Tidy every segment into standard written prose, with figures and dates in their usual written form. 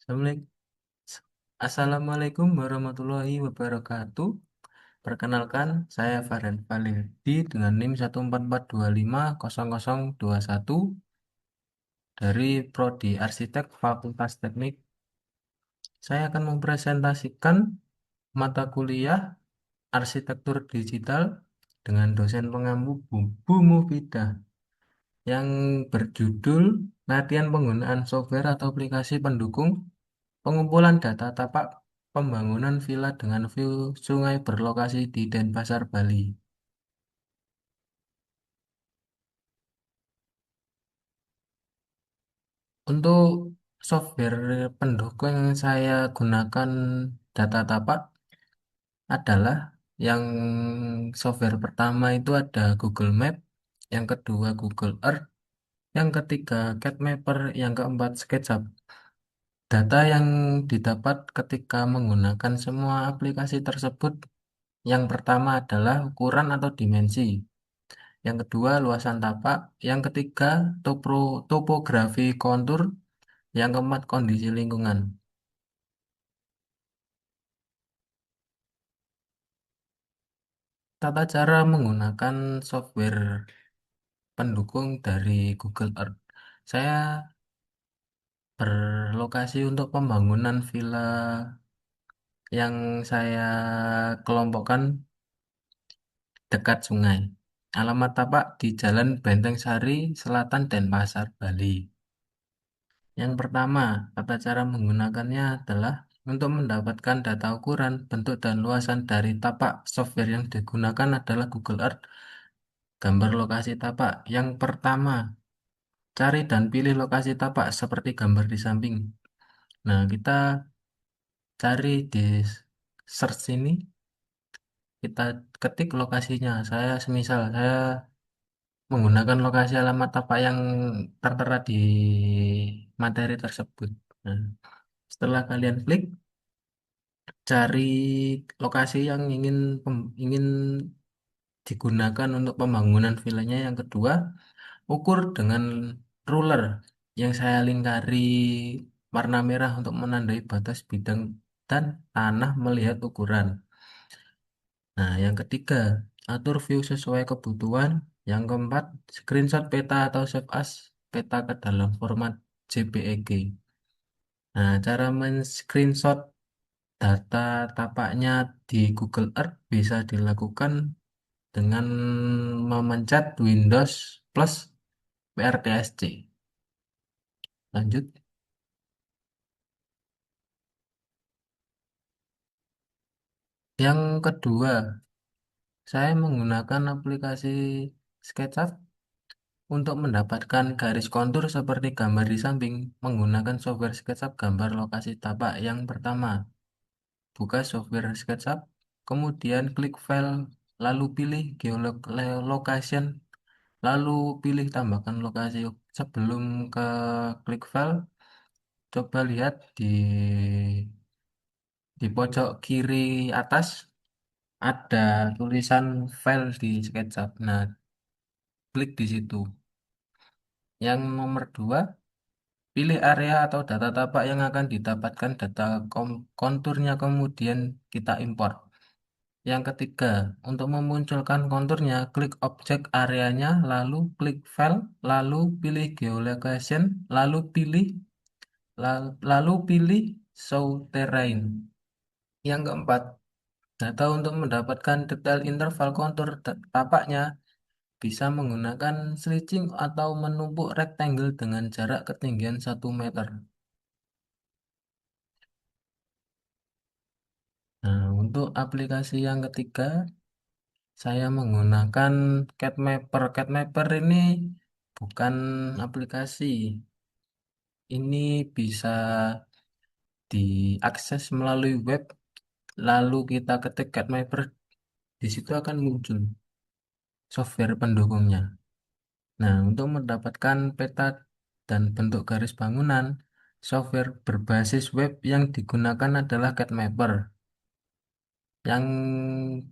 Assalamualaikum Assalamualaikum warahmatullahi wabarakatuh. Perkenalkan, saya Farhan Valerdi dengan NIM 144250021 dari Prodi Arsitek Fakultas Teknik. Saya akan mempresentasikan mata kuliah Arsitektur Digital dengan dosen pengampu Bu Mufidah yang berjudul Latihan Penggunaan Software atau Aplikasi Pendukung Pengumpulan data tapak pembangunan villa dengan view sungai berlokasi di Denpasar, Bali. Untuk software pendukung yang saya gunakan data tapak adalah yang software pertama itu ada Google Map, yang kedua Google Earth, yang ketiga CADMapper, yang keempat SketchUp. Data yang didapat ketika menggunakan semua aplikasi tersebut, yang pertama adalah ukuran atau dimensi. Yang kedua, luasan tapak. Yang ketiga, topografi kontur. Yang keempat, kondisi lingkungan. Tata cara menggunakan software pendukung dari Google Earth. Saya berlokasi untuk pembangunan villa yang saya kelompokkan dekat sungai. Alamat tapak di Jalan Benteng Sari, Selatan, Denpasar, Bali. Yang pertama, tata cara menggunakannya adalah untuk mendapatkan data ukuran, bentuk, dan luasan dari tapak. Software yang digunakan adalah Google Earth, gambar lokasi tapak. Yang pertama, cari dan pilih lokasi tapak seperti gambar di samping. Nah, kita cari di search ini, kita ketik lokasinya. Semisal saya menggunakan lokasi alamat tapak yang tertera di materi tersebut. Nah, setelah kalian klik, cari lokasi yang ingin digunakan untuk pembangunan villanya. Yang kedua, ukur dengan ruler yang saya lingkari warna merah untuk menandai batas bidang dan tanah melihat ukuran. Nah, yang ketiga, atur view sesuai kebutuhan. Yang keempat, screenshot peta atau save as peta ke dalam format JPEG. Nah, cara men-screenshot data tapaknya di Google Earth bisa dilakukan dengan memencet Windows plus PRTSC. Lanjut. Yang kedua, saya menggunakan aplikasi SketchUp untuk mendapatkan garis kontur seperti gambar di samping menggunakan software SketchUp gambar lokasi tapak. Yang pertama, buka software SketchUp, kemudian klik file, lalu pilih geolocation, lalu pilih tambahkan lokasi. Sebelum ke klik file, coba lihat di pojok kiri atas ada tulisan file di SketchUp. Nah, klik di situ. Yang nomor dua, pilih area atau data tapak yang akan didapatkan data konturnya, kemudian kita import. Yang ketiga, untuk memunculkan konturnya, klik objek areanya, lalu klik file, lalu pilih geolocation, lalu pilih show terrain. Yang keempat, data untuk mendapatkan detail interval kontur tapaknya bisa menggunakan slicing atau menumpuk rectangle dengan jarak ketinggian 1 meter. Nah, untuk aplikasi yang ketiga, saya menggunakan CADMapper. CADMapper ini bukan aplikasi. Ini bisa diakses melalui web, lalu kita ketik CADMapper, di situ akan muncul software pendukungnya. Nah, untuk mendapatkan peta dan bentuk garis bangunan, software berbasis web yang digunakan adalah CADMapper. Yang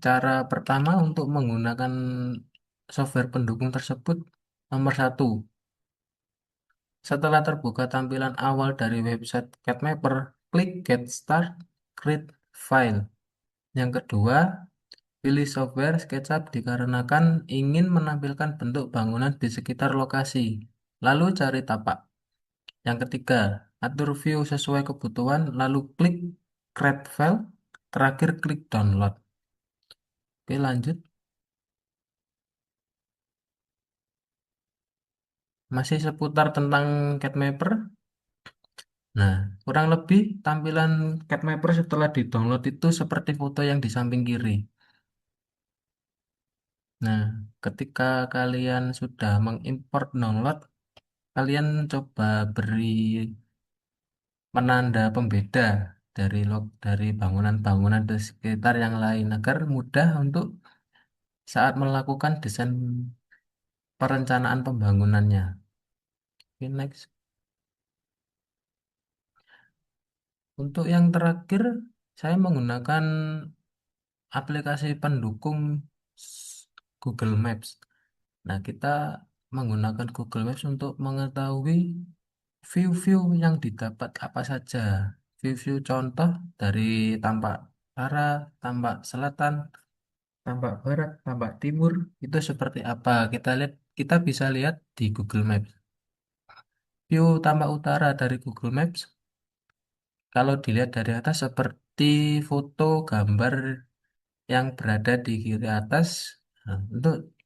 cara pertama untuk menggunakan software pendukung tersebut, nomor satu, Setelah terbuka tampilan awal dari website CADMapper, klik Get Start, Create File. Yang kedua, pilih software SketchUp dikarenakan ingin menampilkan bentuk bangunan di sekitar lokasi. Lalu cari tapak. Yang ketiga, atur view sesuai kebutuhan, lalu klik Create File. Terakhir, klik Download. Oke, lanjut. Masih seputar tentang CADMapper. Nah, kurang lebih tampilan CADMapper setelah di-download itu seperti foto yang di samping kiri. Nah, ketika kalian sudah mengimport download, kalian coba beri penanda pembeda dari bangunan-bangunan di sekitar yang lain agar mudah untuk saat melakukan desain perencanaan pembangunannya. Oke, next. Untuk yang terakhir, saya menggunakan aplikasi pendukung Google Maps. Nah, kita menggunakan Google Maps untuk mengetahui view-view yang didapat apa saja. View-view contoh dari tampak utara, tampak selatan, tampak barat, tampak timur, itu seperti apa. Kita bisa lihat di Google Maps. View tampak utara dari Google Maps, kalau dilihat dari atas seperti foto gambar yang berada di kiri atas. Nah, untuk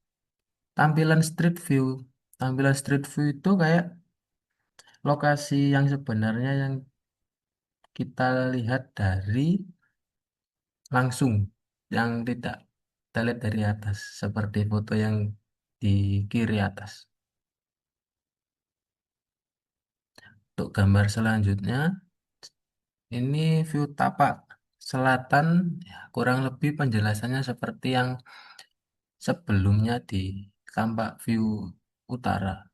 tampilan street view. Tampilan street view itu kayak lokasi yang sebenarnya yang kita lihat dari langsung, yang tidak kita lihat dari atas, seperti foto yang di kiri atas. Untuk gambar selanjutnya, ini view tapak selatan, ya, kurang lebih penjelasannya seperti yang sebelumnya di tampak view utara.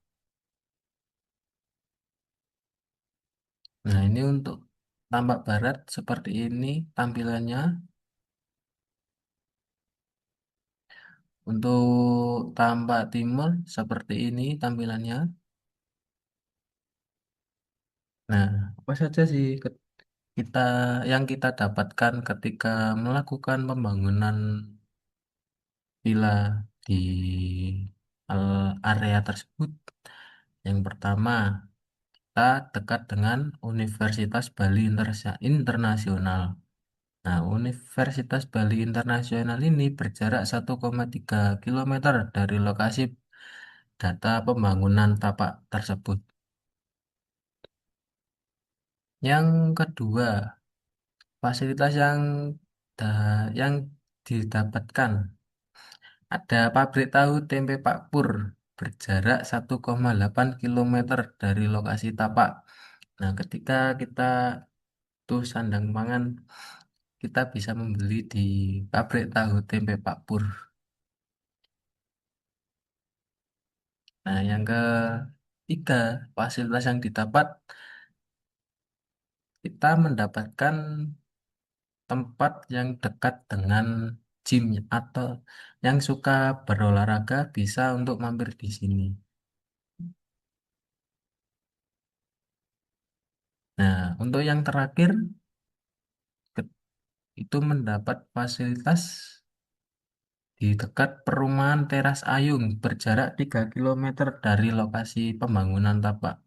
Nah, ini untuk tampak barat seperti ini tampilannya. Untuk tampak timur seperti ini tampilannya. Nah, apa saja sih kita yang kita dapatkan ketika melakukan pembangunan villa di area tersebut? Yang pertama, kita dekat dengan Universitas Bali Internasional. Nah, Universitas Bali Internasional ini berjarak 1,3 kilometer dari lokasi data pembangunan tapak tersebut. Yang kedua, fasilitas yang didapatkan. Ada pabrik tahu tempe Pak Pur berjarak 1,8 kilometer dari lokasi tapak. Nah, ketika kita tuh sandang pangan, kita bisa membeli di pabrik tahu tempe Pak Pur. Nah, yang ketiga, fasilitas yang didapat, kita mendapatkan tempat yang dekat dengan gym atau yang suka berolahraga bisa untuk mampir di sini. Nah, untuk yang terakhir, ke- itu mendapat fasilitas di dekat perumahan Teras Ayung berjarak 3 kilometer dari lokasi pembangunan tapak.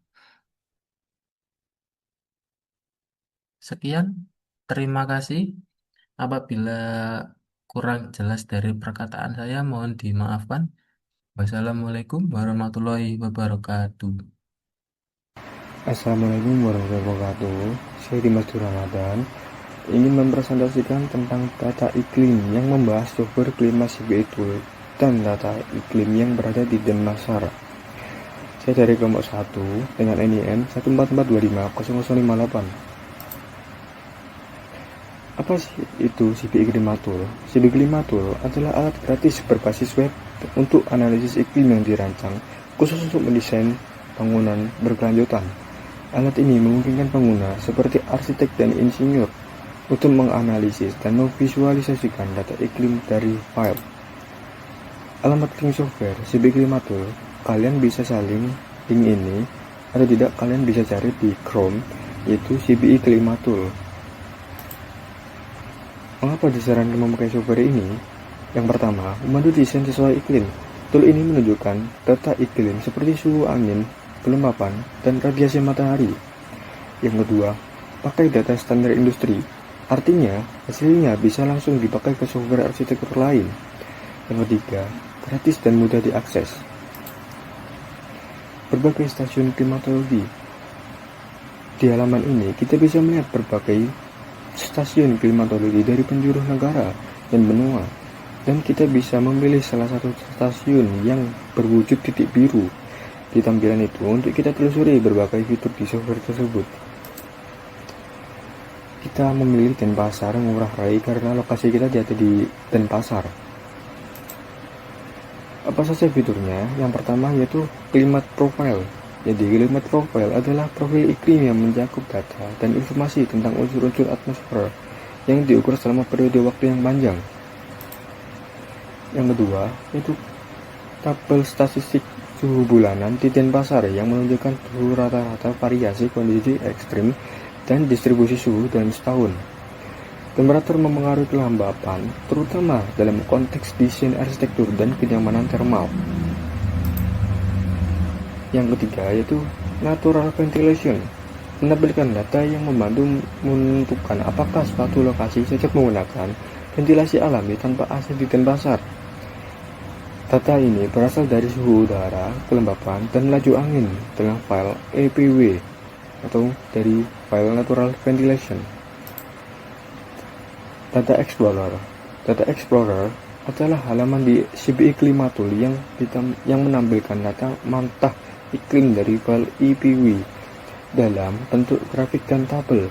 Sekian, terima kasih. Apabila kurang jelas dari perkataan saya, mohon dimaafkan. Wassalamualaikum warahmatullahi wabarakatuh. Assalamualaikum warahmatullahi wabarakatuh. Saya Dimas Ramadan ingin mempresentasikan tentang data iklim yang membahas sumber klima CBA Tool dan data iklim yang berada di Denpasar. Saya dari kelompok 1 dengan NIN 144250058. Apa sih itu CBA Klimatul? CBA Klimatul adalah alat gratis berbasis web untuk analisis iklim yang dirancang khusus untuk mendesain bangunan berkelanjutan. Alat ini memungkinkan pengguna seperti arsitek dan insinyur untuk menganalisis dan memvisualisasikan data iklim dari file. Alamat link software CBA Klimatul, kalian bisa saling link ini atau tidak kalian bisa cari di Chrome, yaitu CBI Klima Tool. Mengapa disarankan memakai software ini? Yang pertama, membantu desain sesuai iklim. Tool ini menunjukkan data iklim seperti suhu angin, kelembapan, dan radiasi matahari. Yang kedua, pakai data standar industri. Artinya, hasilnya bisa langsung dipakai ke software arsitektur lain. Yang ketiga, gratis dan mudah diakses. Berbagai stasiun klimatologi. Di halaman ini, kita bisa melihat berbagai stasiun klimatologi dari penjuru negara dan benua, dan kita bisa memilih salah satu stasiun yang berwujud titik biru di tampilan itu untuk kita telusuri berbagai fitur di software tersebut. Kita memilih Denpasar Ngurah Rai karena lokasi kita ada di Denpasar. Apa saja fiturnya? Yang pertama yaitu Climate Profile. Jadi climate profile adalah profil iklim yang mencakup data dan informasi tentang unsur-unsur atmosfer yang diukur selama periode waktu yang panjang. Yang kedua, yaitu tabel statistik suhu bulanan di Denpasar yang menunjukkan suhu rata-rata variasi kondisi ekstrim dan distribusi suhu dalam setahun. Temperatur mempengaruhi kelembapan, terutama dalam konteks desain arsitektur dan kenyamanan termal. Yang ketiga yaitu natural ventilation, menampilkan data yang membantu menentukan apakah suatu lokasi cocok menggunakan ventilasi alami tanpa AC di Denpasar. Data ini berasal dari suhu udara, kelembapan, dan laju angin dalam file EPW atau dari file natural ventilation. Data Explorer adalah halaman di CBI Klima Tool yang menampilkan data mantah iklim dari file EPW dalam bentuk grafik dan tabel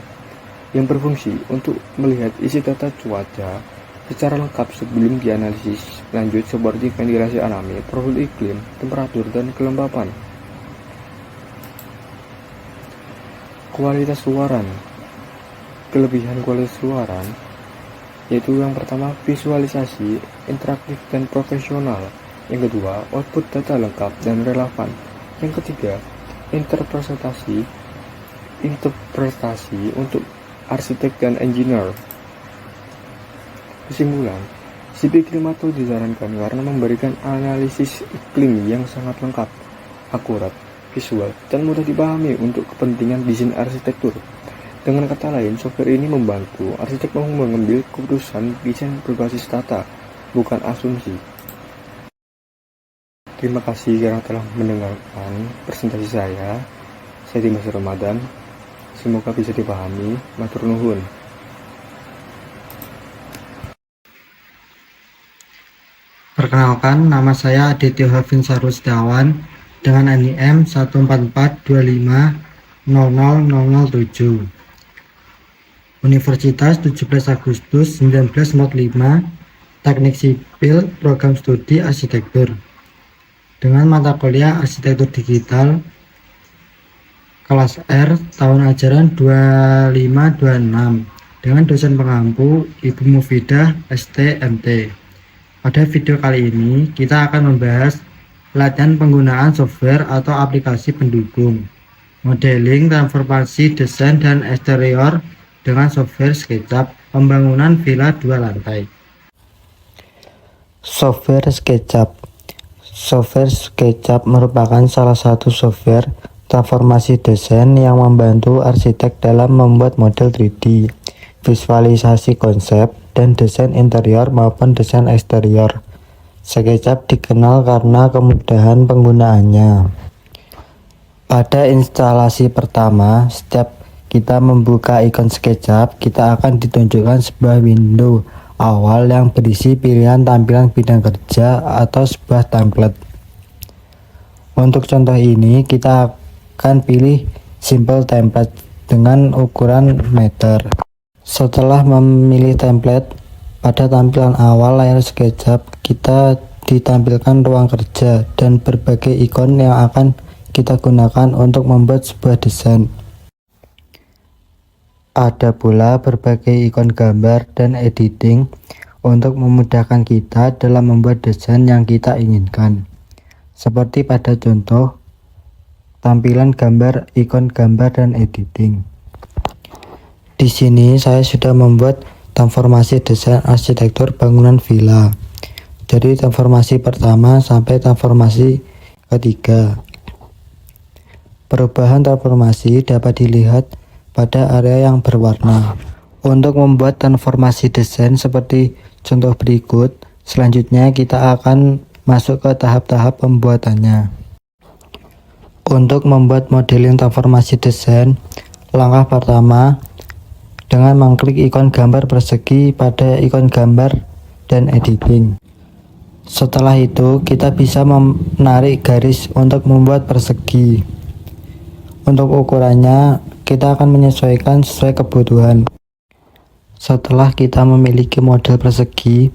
yang berfungsi untuk melihat isi data cuaca secara lengkap sebelum dianalisis lanjut seperti ventilasi alami, profil iklim, temperatur, dan kelembapan. Kualitas luaran. Kelebihan kualitas luaran yaitu yang pertama visualisasi, interaktif, dan profesional. Yang kedua, output data lengkap dan relevan. Yang ketiga, interpretasi untuk arsitek dan engineer. Kesimpulan, CBI Klima Tool disarankan karena memberikan analisis iklim yang sangat lengkap, akurat, visual, dan mudah dipahami untuk kepentingan desain arsitektur. Dengan kata lain, software ini membantu arsitek mengambil keputusan desain berbasis data, bukan asumsi. Terima kasih karena telah mendengarkan presentasi saya. Saya Dimas Ramadan. Semoga bisa dipahami. Matur nuwun. Perkenalkan, nama saya Aditya Hafin Sarusdawan dengan NIM 144250007. Universitas 17 Agustus 1945, Teknik Sipil, Program Studi Arsitektur. Dengan mata kuliah Arsitektur Digital kelas R tahun ajaran 2526 dengan dosen pengampu Ibu Mufidah STMT. Pada video kali ini kita akan membahas pelatihan penggunaan software atau aplikasi pendukung, modeling, transformasi, desain, dan eksterior dengan software SketchUp, pembangunan villa 2 lantai. Software SketchUp merupakan salah satu software transformasi desain yang membantu arsitek dalam membuat model 3D, visualisasi konsep, dan desain interior maupun desain eksterior. SketchUp dikenal karena kemudahan penggunaannya. Pada instalasi pertama, setiap kita membuka ikon SketchUp, kita akan ditunjukkan sebuah window awal yang berisi pilihan tampilan bidang kerja atau sebuah template. Untuk contoh ini, kita akan pilih simple template dengan ukuran meter. Setelah memilih template, pada tampilan awal layar SketchUp, kita ditampilkan ruang kerja dan berbagai ikon yang akan kita gunakan untuk membuat sebuah desain. Ada pula berbagai ikon gambar dan editing untuk memudahkan kita dalam membuat desain yang kita inginkan. Seperti pada contoh tampilan gambar, ikon gambar, dan editing. Di sini saya sudah membuat transformasi desain arsitektur bangunan villa. Dari transformasi pertama sampai transformasi ketiga. Perubahan transformasi dapat dilihat pada area yang berwarna. Untuk membuat transformasi desain seperti contoh berikut, selanjutnya kita akan masuk ke tahap-tahap pembuatannya. Untuk membuat modeling transformasi desain, langkah pertama dengan mengklik ikon gambar persegi pada ikon gambar dan editing. Setelah itu, kita bisa menarik garis untuk membuat persegi. Untuk ukurannya, kita akan menyesuaikan sesuai kebutuhan. Setelah kita memiliki model persegi,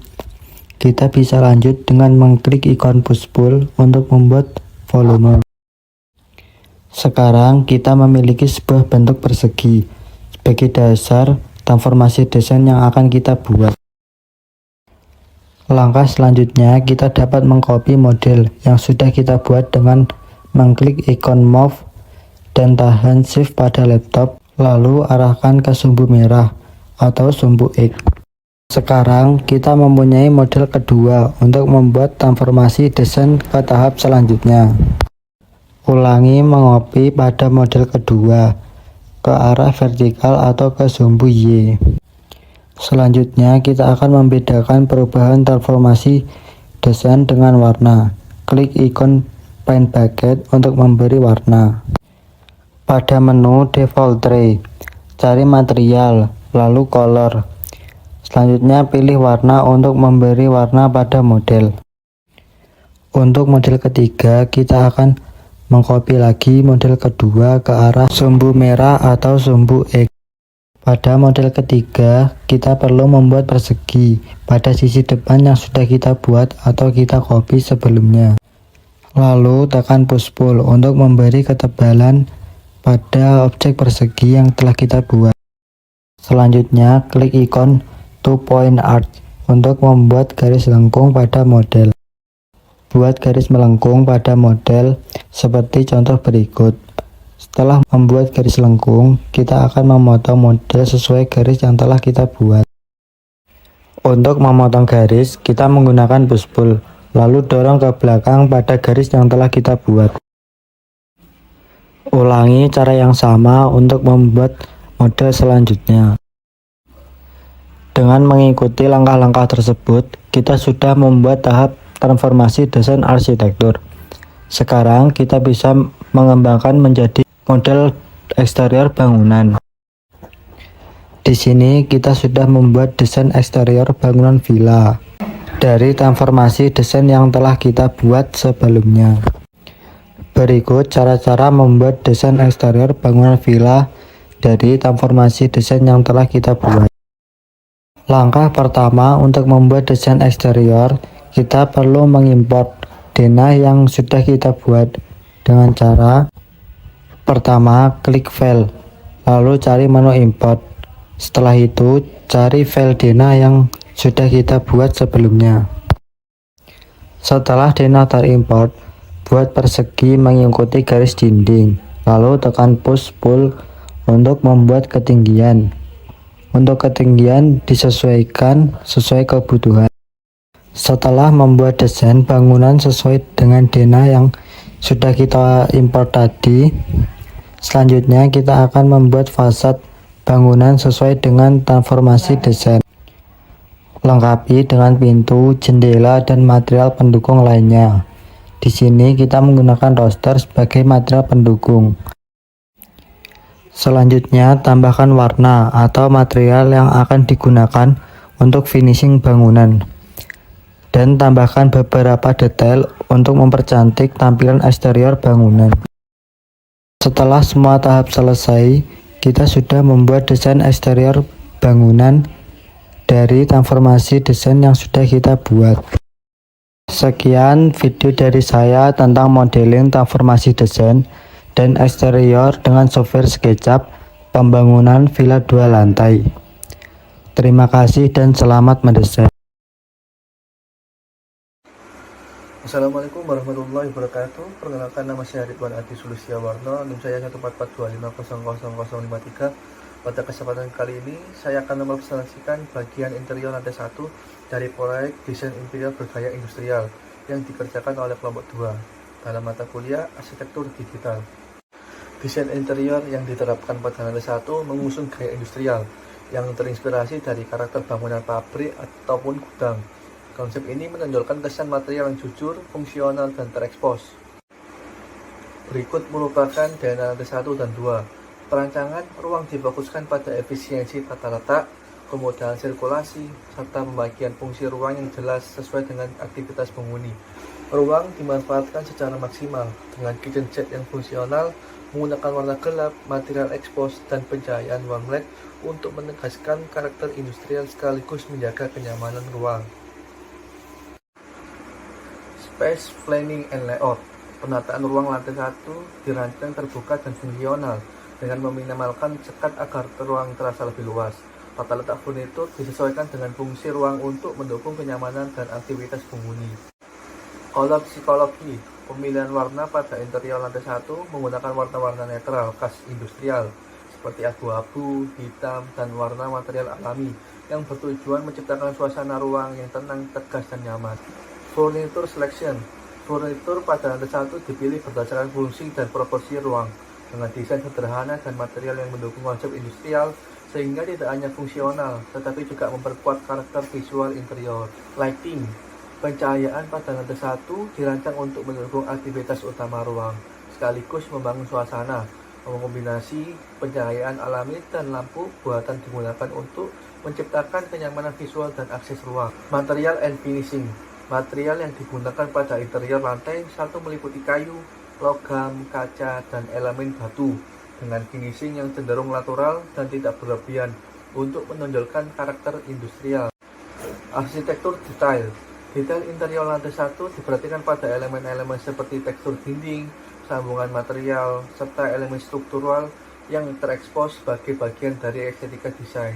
kita bisa lanjut dengan mengklik ikon push pull untuk membuat volume. Sekarang kita memiliki sebuah bentuk persegi sebagai dasar transformasi desain yang akan kita buat. Langkah selanjutnya, kita dapat mengcopy model yang sudah kita buat dengan mengklik ikon move dan tahan shift pada laptop, lalu arahkan ke sumbu merah atau sumbu X. Sekarang kita mempunyai model kedua untuk membuat transformasi desain ke tahap selanjutnya. Ulangi mengopi pada model kedua ke arah vertikal atau ke sumbu Y. Selanjutnya kita akan membedakan perubahan transformasi desain dengan warna. Klik ikon paint bucket untuk memberi warna. Pada menu default tray, cari material, lalu color. Selanjutnya pilih warna untuk memberi warna pada model. Untuk model ketiga, kita akan mengcopy lagi model kedua ke arah sumbu merah atau sumbu X. Pada model ketiga, kita perlu membuat persegi pada sisi depan yang sudah kita buat atau kita copy sebelumnya. Lalu tekan push pull untuk memberi ketebalan pada objek persegi yang telah kita buat. Selanjutnya, klik ikon 2-point arc untuk membuat garis lengkung pada model. Buat garis melengkung pada model seperti contoh berikut. Setelah membuat garis lengkung, kita akan memotong model sesuai garis yang telah kita buat. Untuk memotong garis, kita menggunakan push pull, lalu dorong ke belakang pada garis yang telah kita buat. Ulangi cara yang sama untuk membuat model selanjutnya. Dengan mengikuti langkah-langkah tersebut, kita sudah membuat tahap transformasi desain arsitektur. Sekarang kita bisa mengembangkan menjadi model eksterior bangunan. Di sini kita sudah membuat desain eksterior bangunan villa dari transformasi desain yang telah kita buat sebelumnya. Berikut cara-cara membuat desain eksterior bangunan villa dari transformasi desain yang telah kita buat. Langkah pertama untuk membuat desain eksterior, kita perlu mengimport denah yang sudah kita buat dengan cara pertama klik file, lalu cari menu import. Setelah itu cari file denah yang sudah kita buat sebelumnya. Setelah denah terimport, buat persegi mengikuti garis dinding, lalu tekan push pull untuk membuat ketinggian. Untuk ketinggian disesuaikan sesuai kebutuhan. Setelah membuat desain bangunan sesuai dengan denah yang sudah kita import tadi, selanjutnya kita akan membuat fasad bangunan sesuai dengan transformasi desain. Lengkapi dengan pintu, jendela, dan material pendukung lainnya. Di sini kita menggunakan roster sebagai material pendukung. Selanjutnya, tambahkan warna atau material yang akan digunakan untuk finishing bangunan. Dan tambahkan beberapa detail untuk mempercantik tampilan eksterior bangunan. Setelah semua tahap selesai, kita sudah membuat desain eksterior bangunan dari transformasi desain yang sudah kita buat. Sekian video dari saya tentang modeling transformasi desain dan eksterior dengan software SketchUp pembangunan villa 2 lantai. Terima kasih dan selamat mendesain. Assalamualaikum warahmatullahi wabarakatuh. Perkenalkan, nama saya Ridwan Adi Sulistiawarno, NIM saya 144250053. Pada kesempatan kali ini, saya akan mempresentasikan bagian interior lantai 1 dari proyek desain interior bergaya industrial yang dikerjakan oleh kelompok 2 dalam mata kuliah arsitektur digital. Desain interior yang diterapkan pada lantai 1 mengusung gaya industrial yang terinspirasi dari karakter bangunan pabrik ataupun gudang. Konsep ini menonjolkan kesan material yang jujur, fungsional, dan terekspos. Berikut merupakan dana lantai 1 dan 2. Perancangan ruang difokuskan pada efisiensi tata letak, kemudahan sirkulasi, serta pembagian fungsi ruang yang jelas sesuai dengan aktivitas penghuni. Ruang dimanfaatkan secara maksimal dengan kitchen set yang fungsional, menggunakan warna gelap, material expose, dan pencahayaan warm LED untuk menegaskan karakter industrial sekaligus menjaga kenyamanan ruang. Space planning and layout. Penataan ruang lantai 1 dirancang terbuka dan fungsional dengan meminimalkan sekat agar ruang terasa lebih luas. Tata letak furnitur disesuaikan dengan fungsi ruang untuk mendukung kenyamanan dan aktivitas penghuni. Color psikologi. Pemilihan warna pada interior lantai 1 menggunakan warna-warna netral khas industrial seperti abu-abu, hitam, dan warna material alami yang bertujuan menciptakan suasana ruang yang tenang, tegas, dan nyaman. Furniture selection. Furnitur pada lantai 1 dipilih berdasarkan fungsi dan proporsi ruang dengan desain sederhana dan material yang mendukung konsep industrial sehingga tidak hanya fungsional tetapi juga memperkuat karakter visual interior. Lighting. Pencahayaan pada lantai 1 dirancang untuk mendukung aktivitas utama ruang sekaligus membangun suasana. Mengombinasi pencahayaan alami dan lampu buatan digunakan untuk menciptakan kenyamanan visual dan akses ruang. Material and finishing. Material yang digunakan pada interior lantai 1 meliputi kayu, logam, kaca, dan elemen batu dengan finishing yang cenderung natural dan tidak berlebihan untuk menonjolkan karakter industrial. Arsitektur detail. Detail interior lantai 1 diperhatikan pada elemen-elemen seperti tekstur dinding, sambungan material, serta elemen struktural yang terekspos sebagai bagian dari estetika desain.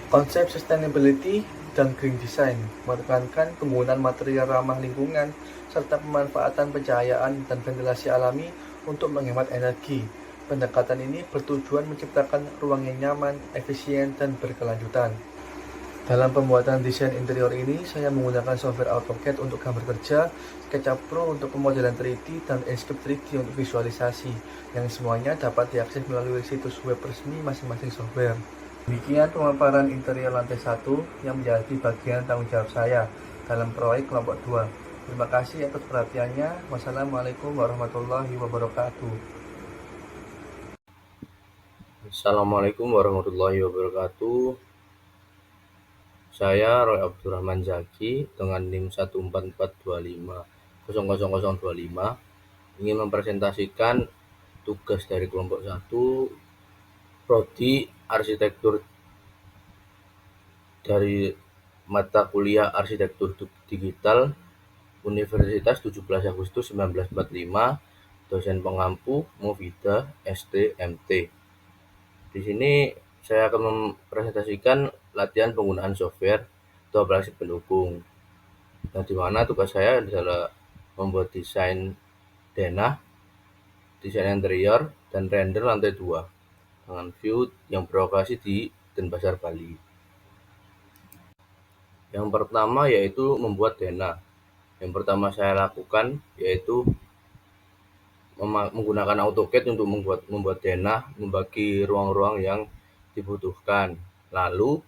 Konsep sustainability dan green design menekankan penggunaan material ramah lingkungan serta pemanfaatan pencahayaan dan ventilasi alami untuk menghemat energi. Pendekatan ini bertujuan menciptakan ruang yang nyaman, efisien, dan berkelanjutan. Dalam pembuatan desain interior ini, saya menggunakan software AutoCAD untuk gambar kerja, SketchUp Pro untuk pemodelan 3D, dan Enscape 3D untuk visualisasi, yang semuanya dapat diakses melalui situs web resmi masing-masing software. Demikian pemaparan interior lantai 1 yang menjadi bagian tanggung jawab saya dalam proyek kelompok 2. Terima kasih atas perhatiannya. Wassalamualaikum warahmatullahi wabarakatuh. Assalamualaikum warahmatullahi wabarakatuh. Saya Roy Abdurrahman Zaki dengan NIM 14425000025 ingin mempresentasikan tugas dari kelompok 1 Prodi Arsitektur dari mata kuliah Arsitektur Digital Universitas 17 Agustus 1945, dosen pengampu Mufida STMT. Di sini saya akan mempresentasikan latihan penggunaan software atau aplikasi pendukung. Nah, di mana tugas saya adalah membuat desain denah, desain interior, dan render lantai 2 dengan view yang berlokasi di Denpasar, Bali. Yang pertama yaitu membuat denah. Yang pertama saya lakukan yaitu menggunakan AutoCAD untuk membuat denah, membagi ruang-ruang yang dibutuhkan. Lalu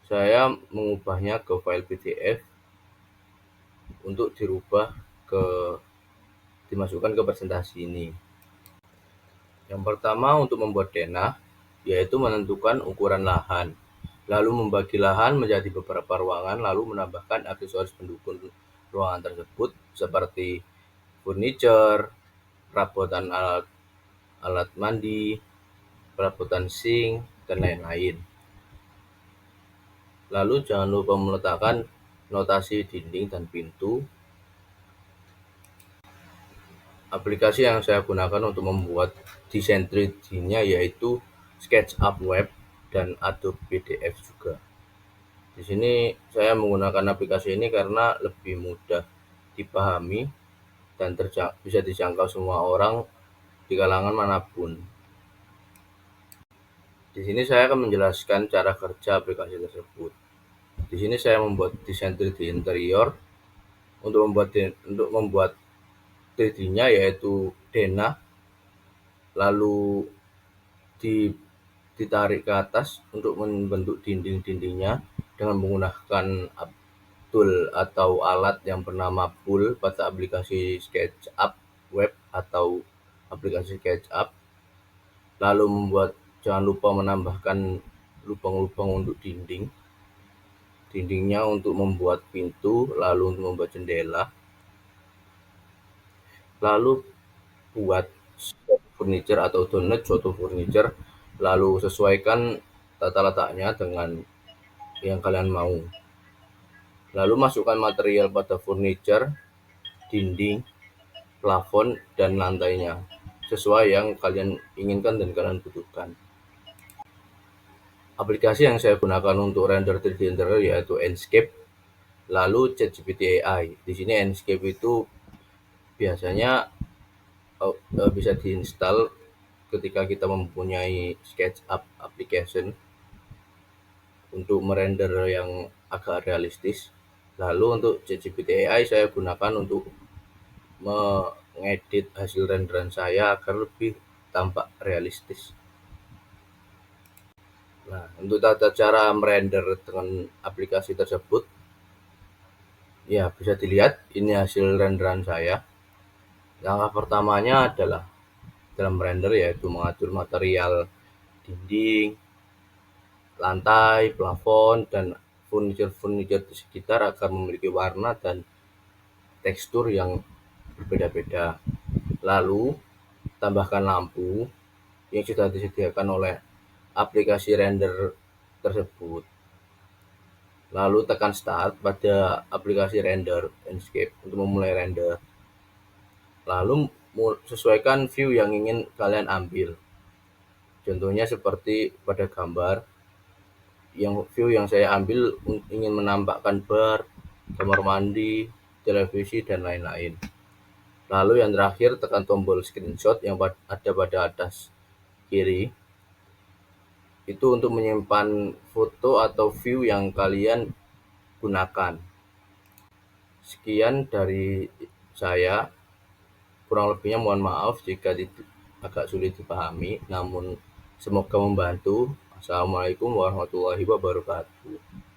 saya mengubahnya ke file PDF untuk dimasukkan ke presentasi ini. Yang pertama untuk membuat denah yaitu menentukan ukuran lahan, lalu membagi lahan menjadi beberapa ruangan, lalu menambahkan aksesoris pendukung ruangan tersebut seperti furniture, perabotan alat mandi, perabotan sink, dan lain-lain. Lalu jangan lupa meletakkan notasi dinding dan pintu. Aplikasi yang saya gunakan untuk membuat desain 3D-nya yaitu SketchUp Web dan Adobe PDF juga. Di sini saya menggunakan aplikasi ini karena lebih mudah dipahami dan bisa dijangkau semua orang di kalangan manapun. Di sini saya akan menjelaskan cara kerja aplikasi tersebut. Di sini saya membuat desain 3D interior. Untuk membuat 3D-nya yaitu denah, lalu ditarik ke atas untuk membentuk dinding-dindingnya dengan menggunakan tool atau alat yang bernama Pool pada aplikasi SketchUp web atau aplikasi SketchUp. Lalu jangan lupa menambahkan lubang-lubang untuk dindingnya untuk membuat pintu, lalu untuk membuat jendela, lalu buat furniture atau donat suatu furniture, lalu sesuaikan tata letaknya dengan yang kalian mau. Lalu masukkan material pada furniture, dinding, plafon, dan lantainya sesuai yang kalian inginkan dan kalian butuhkan. Aplikasi yang saya gunakan untuk render 3D interior yaitu Enscape, lalu ChatGPT AI. Di sini Enscape itu biasanya bisa diinstal ketika kita mempunyai SketchUp application untuk merender yang agak realistis. Lalu untuk ChatGPT AI saya gunakan untuk mengedit hasil renderan saya agar lebih tampak realistis. Nah, untuk tata cara merender dengan aplikasi tersebut, ya bisa dilihat ini hasil renderan saya. Langkah pertamanya adalah dalam render yaitu mengatur material dinding, lantai, plafon, dan furniture di sekitar agar memiliki warna dan tekstur yang berbeda-beda. Lalu, tambahkan lampu yang sudah disediakan oleh aplikasi render tersebut. Lalu tekan start pada aplikasi render Enscape untuk memulai render. Lalu sesuaikan view yang ingin kalian ambil. Contohnya seperti pada gambar, view yang saya ambil ingin menampakkan bar, kamar mandi, televisi, dan lain-lain. Lalu yang terakhir tekan tombol screenshot yang ada pada atas kiri. Itu untuk menyimpan foto atau view yang kalian gunakan. Sekian dari saya. Kurang lebihnya mohon maaf jika agak sulit dipahami, namun semoga membantu. Assalamualaikum warahmatullahi wabarakatuh.